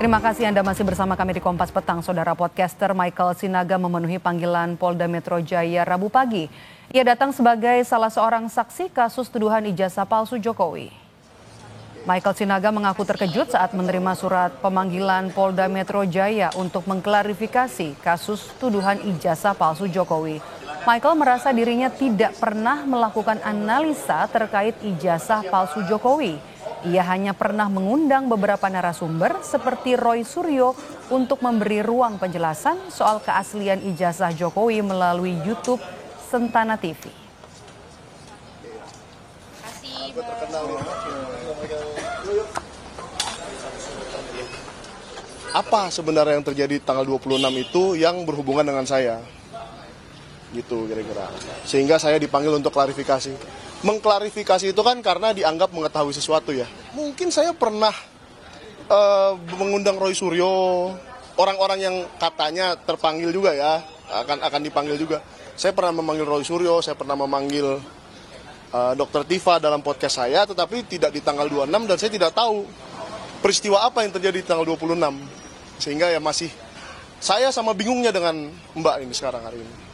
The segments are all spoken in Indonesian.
Terima kasih Anda masih bersama kami di Kompas Petang. Saudara podcaster Michael Sinaga memenuhi panggilan Polda Metro Jaya Rabu pagi. Ia datang sebagai salah seorang saksi kasus tuduhan ijazah palsu Jokowi. Michael Sinaga mengaku terkejut saat menerima surat pemanggilan Polda Metro Jaya untuk mengklarifikasi kasus tuduhan ijazah palsu Jokowi. Michael merasa dirinya tidak pernah melakukan analisa terkait ijazah palsu Jokowi. Ia hanya pernah mengundang beberapa narasumber seperti Roy Suryo untuk memberi ruang penjelasan soal keaslian ijazah Jokowi melalui YouTube Sentana TV. Apa sebenarnya yang terjadi tanggal 26 itu yang berhubungan dengan saya? Gitu kira-kira. Sehingga saya dipanggil untuk klarifikasi. Mengklarifikasi itu kan karena dianggap mengetahui sesuatu ya. Mungkin saya pernah mengundang Roy Suryo, orang-orang yang katanya terpanggil juga ya, akan dipanggil juga. Saya pernah memanggil Roy Suryo, saya pernah memanggil Dr. Tifa dalam podcast saya, tetapi tidak di tanggal 26 dan saya tidak tahu peristiwa apa yang terjadi di tanggal 26. Sehingga ya masih saya sama bingungnya dengan Mbak ini sekarang hari ini.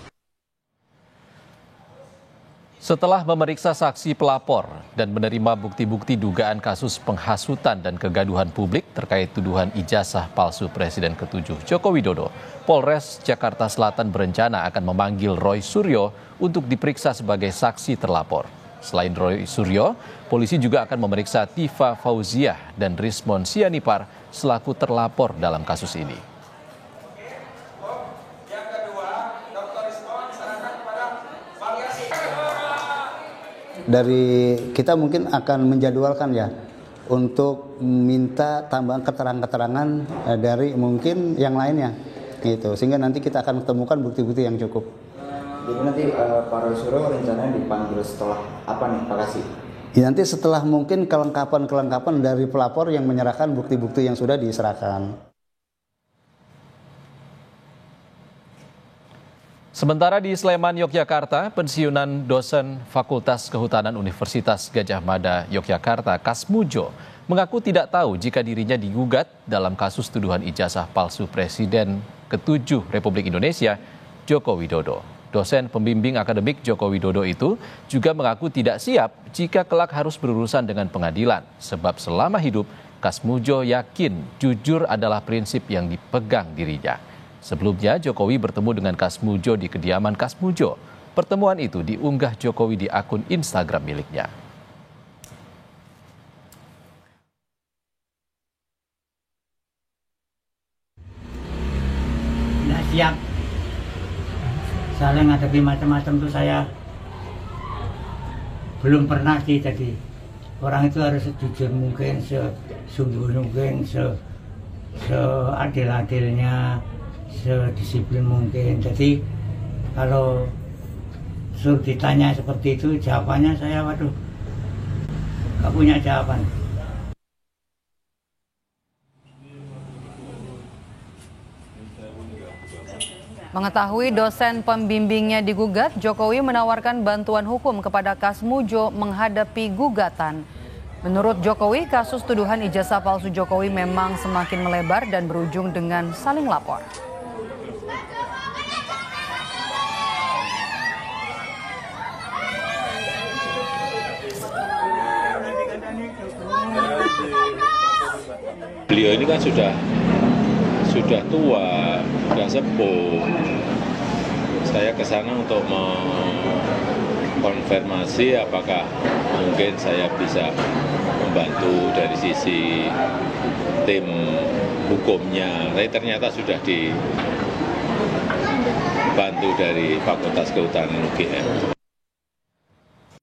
Setelah memeriksa saksi pelapor dan menerima bukti-bukti dugaan kasus penghasutan dan kegaduhan publik terkait tuduhan ijazah palsu Presiden ke-7 Joko Widodo, Polres Jakarta Selatan berencana akan memanggil Roy Suryo untuk diperiksa sebagai saksi terlapor. Selain Roy Suryo, polisi juga akan memeriksa Tifa Fauziah dan Rismon Sianipar selaku terlapor dalam kasus ini. Dari kita mungkin akan menjadwalkan ya untuk minta tambahan keterangan-keterangan dari mungkin yang lainnya gitu, sehingga nanti kita akan temukan bukti-bukti yang cukup. Jadi nanti Pak Roy Suryo rencananya dipanggil setelah apa nih Pak Kasih? Ya, nanti setelah mungkin kelengkapan dari pelapor yang menyerahkan bukti-bukti yang sudah diserahkan. Sementara di Sleman, Yogyakarta, pensiunan dosen Fakultas Kehutanan Universitas Gadjah Mada, Yogyakarta, Kasmujo, mengaku tidak tahu jika dirinya digugat dalam kasus tuduhan ijazah palsu Presiden ke-7 Republik Indonesia, Joko Widodo. Dosen pembimbing akademik Joko Widodo itu juga mengaku tidak siap jika kelak harus berurusan dengan pengadilan, sebab selama hidup, Kasmujo yakin jujur adalah prinsip yang dipegang dirinya. Sebelumnya, Jokowi bertemu dengan Kasmujo di kediaman Kasmujo. Pertemuan itu diunggah Jokowi di akun Instagram miliknya. Tidak siap. Saling ngadepi macam-macam tuh saya belum pernah sih. Jadi orang itu harus sejujur mungkin, sesungguh mungkin, seadil-adilnya, sedisiplin mungkin. Jadi kalau suruh ditanya seperti itu, jawabannya saya waduh gak punya jawaban. Mengetahui dosen pembimbingnya digugat, Jokowi menawarkan bantuan hukum kepada Kasmujo menghadapi gugatan. Menurut Jokowi, kasus tuduhan ijazah palsu Jokowi memang semakin melebar dan berujung dengan saling lapor. Beliau ini kan sudah tua, sudah sepuh. Saya ke sana untuk mengkonfirmasi apakah mungkin saya bisa membantu dari sisi tim hukumnya. Tapi ternyata sudah dibantu dari Fakultas Kehutanan UGM.